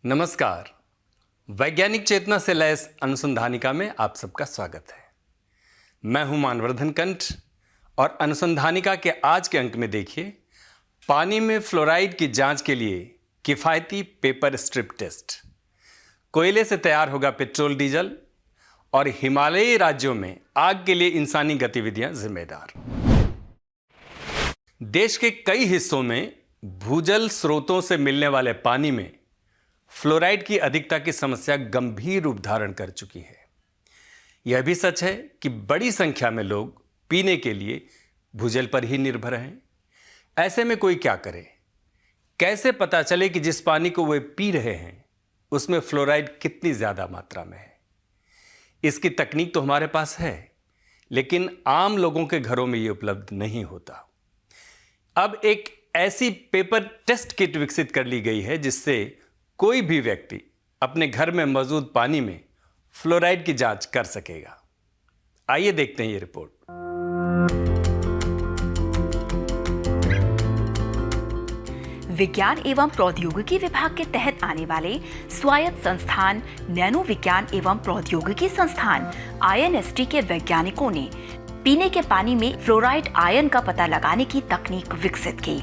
नमस्कार। वैज्ञानिक चेतना से लैस अनुसंधानिका में आप सबका स्वागत है। मैं हूं मानवर्धन कंठ और अनुसंधानिका के आज के अंक में देखिए, पानी में फ्लोराइड की जांच के लिए किफायती पेपर स्ट्रिप टेस्ट। कोयले से तैयार होगा पेट्रोल डीजल और हिमालयी राज्यों में आग के लिए इंसानी गतिविधियां जिम्मेदार। देश के कई हिस्सों में भूजल स्रोतों से मिलने वाले पानी में फ्लोराइड की अधिकता की समस्या गंभीर रूप धारण कर चुकी है। यह भी सच है कि बड़ी संख्या में लोग पीने के लिए भूजल पर ही निर्भर हैं। ऐसे में कोई क्या करे? कैसे पता चले कि जिस पानी को वे पी रहे हैं उसमें फ्लोराइड कितनी ज्यादा मात्रा में है? इसकी तकनीक तो हमारे पास है, लेकिन आम लोगों के घरों में यह उपलब्ध नहीं होता। अब एक ऐसी पेपर टेस्ट किट विकसित कर ली गई है जिससे कोई भी व्यक्ति अपने घर में मौजूद पानी में फ्लोराइड की जांच कर सकेगा। आइए देखते हैं ये रिपोर्ट। विज्ञान एवं प्रौद्योगिकी विभाग के तहत आने वाले स्वायत्त संस्थान नैनो विज्ञान एवं प्रौद्योगिकी संस्थान INST के वैज्ञानिकों ने पीने के पानी में फ्लोराइड आयन का पता लगाने की तकनीक विकसित की।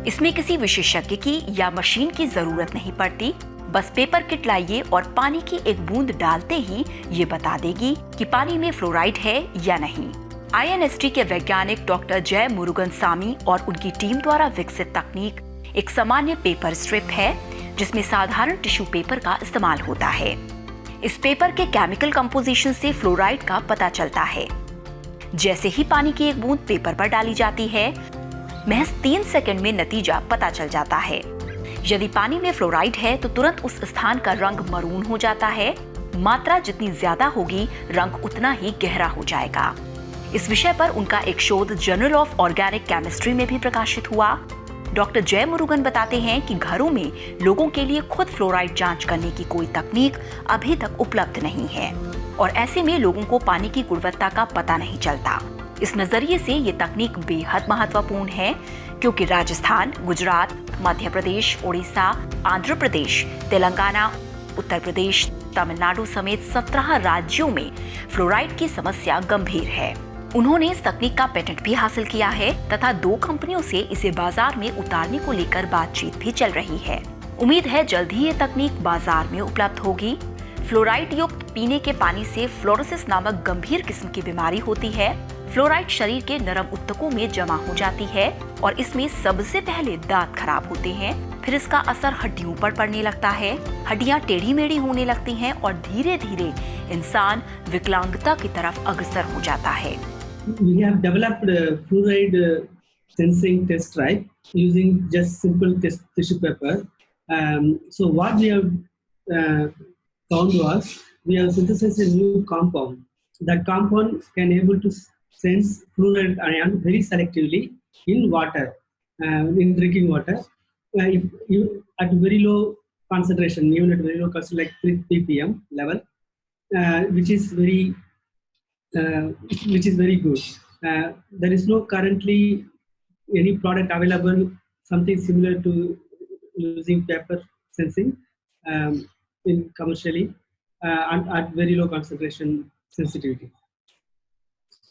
इसमें किसी विशेषज्ञ की या मशीन की जरूरत नहीं पड़ती। बस पेपर किट लाइए और पानी की एक बूंद डालते ही ये बता देगी कि पानी में फ्लोराइड है या नहीं। INST के वैज्ञानिक डॉक्टर जय मुरुगन सामी और उनकी टीम द्वारा विकसित तकनीक एक सामान्य पेपर स्ट्रिप है जिसमें साधारण टिश्यू पेपर का इस्तेमाल होता है। इस पेपर के केमिकल कंपोजिशन से फ्लोराइड का पता चलता है। जैसे ही पानी की एक बूंद पेपर पर डाली जाती है, महज 3 सेकंड में नतीजा पता चल जाता है। यदि पानी में फ्लोराइड है तो तुरंत उस स्थान का रंग मरून हो जाता है। मात्रा जितनी ज्यादा होगी, रंग उतना ही गहरा हो जाएगा। इस विषय पर उनका एक शोध जर्नल ऑफ ऑर्गेनिक केमिस्ट्री में भी प्रकाशित हुआ। डॉक्टर जय मुरुगन बताते हैं कि घरों में लोगों के लिए खुद फ्लोराइड जांच करने की कोई तकनीक अभी तक उपलब्ध नहीं है और ऐसे में लोगों को पानी की गुणवत्ता का पता नहीं चलता। इस नजरिए से ये तकनीक बेहद महत्वपूर्ण है क्योंकि राजस्थान, गुजरात, मध्य प्रदेश, उड़ीसा, आंध्र प्रदेश, तेलंगाना, उत्तर प्रदेश, तमिलनाडु समेत 17 राज्यों में फ्लोराइड की समस्या गंभीर है। उन्होंने इस तकनीक का पेटेंट भी हासिल किया है तथा 2 कंपनियों से इसे बाजार में उतारने को लेकर बातचीत भी चल रही है। उम्मीद है जल्द ही ये तकनीक बाजार में उपलब्ध होगी। फ्लोराइड युक्त पीने के पानी से फ्लोरोसिस नामक गंभीर किस्म की बीमारी होती है। फ्लोराइड शरीर के नरम ऊतकों में जमा हो जाती है और इसमें सबसे पहले दांत खराब होते हैं, फिर इसका असर हड्डियों पर पड़ने लगता है। हड्डियां टेढ़ी मेढ़ी होने लगती हैं और धीरे धीरे इंसान विकलांगता की तरफ अग्रसर हो जाता है। We have developed fluoride sensing test stripe using just simple tissue paper. So what we have found was we have synthesized a new compound. That compound can able to sense fluoride ion very selectively in water, in drinking water. If you at very low concentration, even at very low concentration like 3 ppm level, which is very good. There is no currently any product available something similar to using paper sensing in commercially and at very low concentration sensitivity.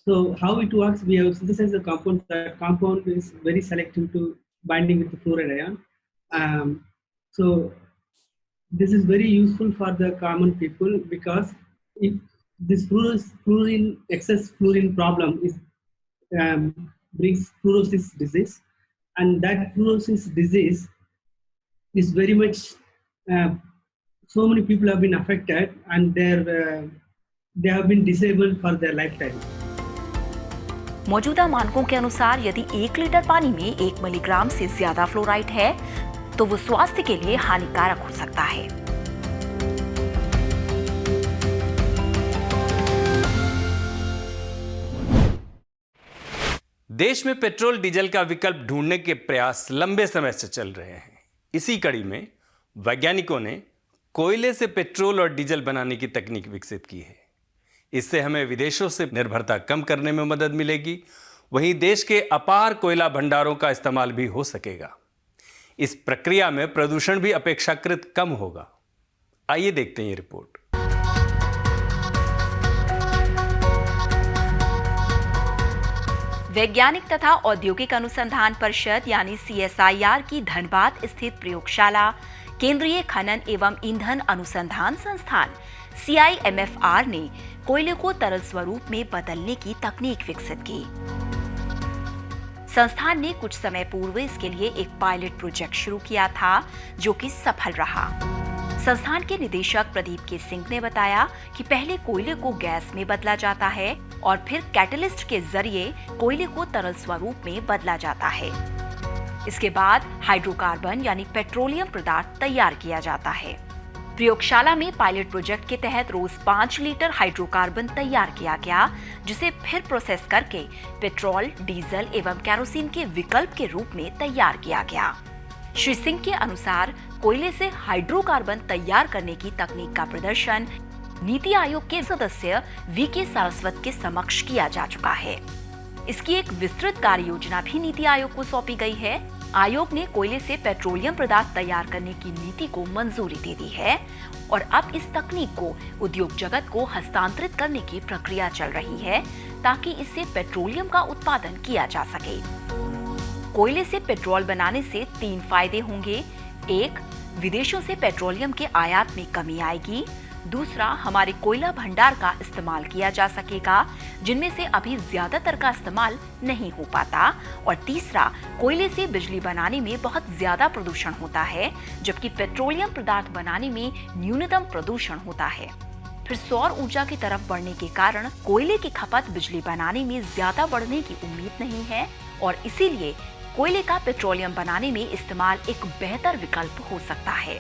So how it works, we have synthesized the compound. That compound is very selective to binding with the fluoride ion. So this is very useful for the common people because if this excess fluorine problem is brings fluorosis disease, and that fluorosis disease is very much so many people have been affected and they have been disabled for their lifetime. मौजूदा मानकों के अनुसार यदि 1 litre पानी में 1 milligram से ज्यादा fluoride है तो वो स्वास्थ्य के लिए हानिकारक हो सकता है। देश में पेट्रोल डीजल का विकल्प ढूंढने के प्रयास लंबे समय से चल रहे हैं। इसी कड़ी में वैज्ञानिकों ने कोयले से पेट्रोल और डीजल बनाने की तकनीक विकसित की है। इससे हमें विदेशों से निर्भरता कम करने में मदद मिलेगी, वहीं देश के अपार कोयला भंडारों का इस्तेमाल भी हो सकेगा। इस प्रक्रिया में प्रदूषण भी अपेक्षाकृत कम होगा। आइए देखते हैं ये रिपोर्ट। वैज्ञानिक तथा औद्योगिक अनुसंधान परिषद यानी CSIR की धनबाद स्थित प्रयोगशाला केंद्रीय खनन एवं ईंधन अनुसंधान संस्थान CIMFR ने कोयले को तरल स्वरूप में बदलने की तकनीक विकसित की। संस्थान ने कुछ समय पूर्व इसके लिए एक पायलट प्रोजेक्ट शुरू किया था, जो कि सफल रहा। संस्थान के निदेशक प्रदीप के सिंह ने बताया कि पहले कोयले को गैस में बदला जाता है और फिर कैटलिस्ट के जरिए कोयले को तरल स्वरूप में बदला जाता है। इसके बाद हाइड्रोकार्बन यानी पेट्रोलियम पदार्थ तैयार किया जाता है। प्रयोगशाला में पायलट प्रोजेक्ट के तहत रोज 5 लीटर हाइड्रोकार्बन तैयार किया गया, जिसे फिर प्रोसेस करके पेट्रोल, डीजल एवं केरोसिन के विकल्प के रूप में तैयार किया गया। श्री सिंह के अनुसार कोयले से हाइड्रोकार्बन तैयार करने की तकनीक का प्रदर्शन नीति आयोग के सदस्य VK सारस्वत के समक्ष किया जा चुका है। इसकी एक विस्तृत कार्य योजना भी नीति आयोग को सौंपी गई है। आयोग ने कोयले से पेट्रोलियम पदार्थ तैयार करने की नीति को मंजूरी दे दी है और अब इस तकनीक को उद्योग जगत को हस्तांतरित करने की प्रक्रिया चल रही है, ताकि इससे पेट्रोलियम का उत्पादन किया जा सके। कोयले से पेट्रोल बनाने से 3 फायदे होंगे। 1, विदेशों से पेट्रोलियम के आयात में कमी आएगी। दूसरा, हमारे कोयला भंडार का इस्तेमाल किया जा सकेगा, जिनमें से अभी ज्यादातर का इस्तेमाल नहीं हो पाता। और तीसरा, कोयले से बिजली बनाने में बहुत ज्यादा प्रदूषण होता है, जबकि पेट्रोलियम पदार्थ बनाने में न्यूनतम प्रदूषण होता है। फिर सौर ऊर्जा की तरफ बढ़ने के कारण कोयले की खपत बिजली बनाने में ज्यादा बढ़ने की उम्मीद नहीं है और इसीलिए कोयले का पेट्रोलियम बनाने में इस्तेमाल एक बेहतर विकल्प हो सकता है।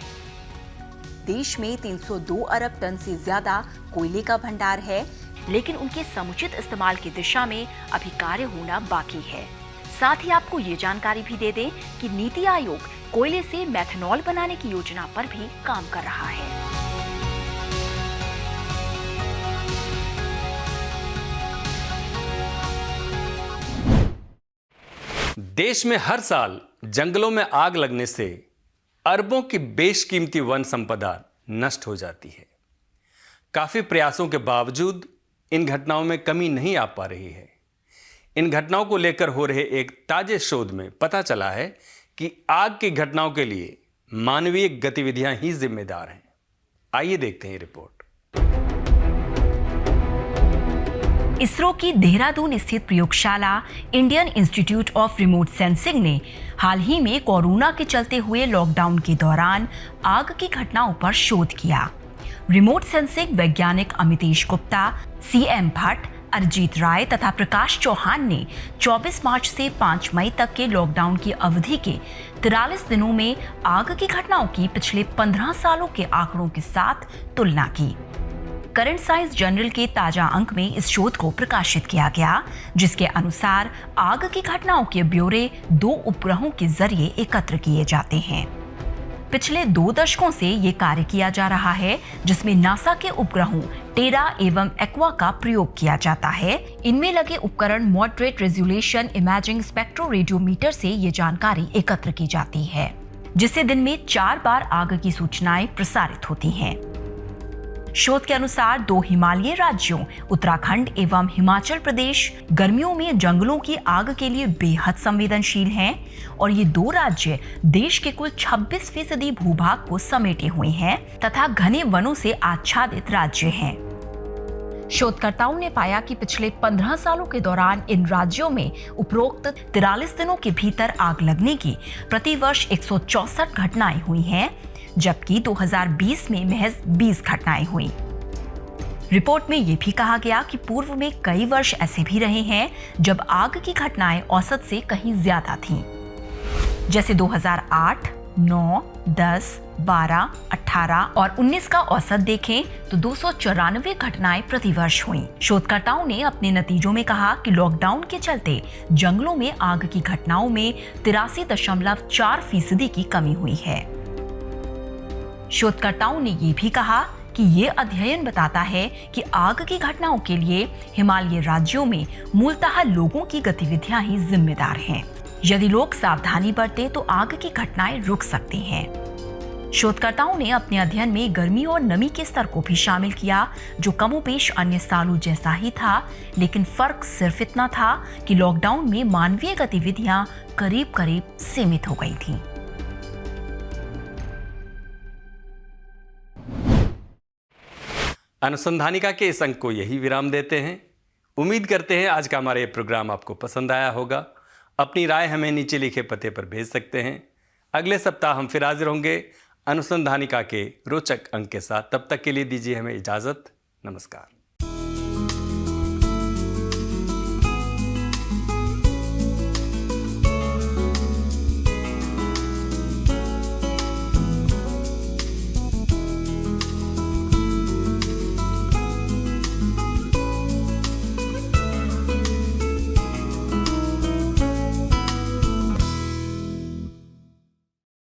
देश में 302 अरब टन से ज्यादा कोयले का भंडार है, लेकिन उनके समुचित इस्तेमाल की दिशा में अभी कार्य होना बाकी है। साथ ही आपको ये जानकारी भी दे दें कि नीति आयोग कोयले से मेथनॉल बनाने की योजना पर भी काम कर रहा है। देश में हर साल जंगलों में आग लगने से अरबों की बेशकीमती वन संपदा नष्ट हो जाती है। काफी प्रयासों के बावजूद इन घटनाओं में कमी नहीं आ पा रही है। इन घटनाओं को लेकर हो रहे एक ताजे शोध में पता चला है कि आग की घटनाओं के लिए मानवीय गतिविधियां ही जिम्मेदार हैं। आइए देखते हैं ये रिपोर्ट। इसरो की देहरादून स्थित प्रयोगशाला Indian institute of remote sensing ने हाल ही में कोरोना के चलते हुए लॉकडाउन के दौरान आग की घटनाओं पर शोध किया। रिमोट सेंसिंग वैज्ञानिक अमितेश गुप्ता, CM भट्ट, अरिजीत राय तथा प्रकाश चौहान ने 24 मार्च से 5 मई तक के लॉकडाउन की अवधि के 43 दिनों में आग की घटनाओं की पिछले 15 सालों के आंकड़ों के साथ तुलना की। करंट साइंस जर्नल के ताजा अंक में इस शोध को प्रकाशित किया गया, जिसके अनुसार आग की घटनाओं के ब्यौरे 2 उपग्रहों के जरिए एकत्र किए जाते हैं। पिछले 2 दशकों से ये कार्य किया जा रहा है, जिसमें नासा के उपग्रहों टेरा एवं एक्वा का प्रयोग किया जाता है। इनमें लगे उपकरण मॉडरेट रेजोल्यूशन इमेजिंग स्पेक्ट्रोरेडियोमीटर से ये जानकारी एकत्र की जाती है, जिससे दिन में 4 बार आग की सूचनाएं प्रसारित होती हैं। शोध के अनुसार 2 हिमालयी राज्यों उत्तराखंड एवं हिमाचल प्रदेश गर्मियों में जंगलों की आग के लिए बेहद संवेदनशील हैं और ये 2 राज्य देश के कुल 26% भूभाग को समेटे हुए हैं तथा घने वनों से आच्छादित राज्य हैं। शोधकर्ताओं ने पाया कि पिछले 15 सालों के दौरान इन राज्यों में उपरोक्त 43 दिनों के भीतर आग लगने की प्रतिवर्ष 164 घटनाएं हुई हैं, जबकि 2020 में महज 20 घटनाएं हुई। रिपोर्ट में यह भी कहा गया कि पूर्व में कई वर्ष ऐसे भी रहे हैं जब आग की घटनाएं औसत से कहीं ज्यादा थीं, जैसे 2008, 9, 10, 12, 18 और 19 का औसत देखें तो 294 घटनाएं प्रतिवर्ष हुईं। शोधकर्ताओं ने अपने नतीजों में कहा कि लॉकडाउन के चलते जंगलों में आग की घटनाओं में 83.4% की कमी हुई है। शोधकर्ताओं ने ये भी कहा कि ये अध्ययन बताता है कि आग की घटनाओं के लिए हिमालयी राज्यों में मूलतः लोगों की गतिविधियां ही जिम्मेदार हैं। यदि लोग सावधानी बरतें तो आग की घटनाएं रुक सकती हैं। शोधकर्ताओं ने अपने अध्ययन में गर्मी और नमी के स्तर को भी शामिल किया, जो कमोबेश अन्य सालों जैसा ही था, लेकिन फर्क सिर्फ इतना था कि लॉकडाउन में मानवीय गतिविधियां करीब-करीब सीमित हो गई थीं। अनुसंधानिका के इस अंक को यही विराम देते हैं। उम्मीद करते हैं आज का हमारा ये प्रोग्राम आपको पसंद आया होगा। अपनी राय हमें नीचे लिखे पते पर भेज सकते हैं। अगले सप्ताह हम फिर हाजिर होंगे अनुसंधानिका के रोचक अंक के साथ। तब तक के लिए दीजिए हमें इजाजत। नमस्कार।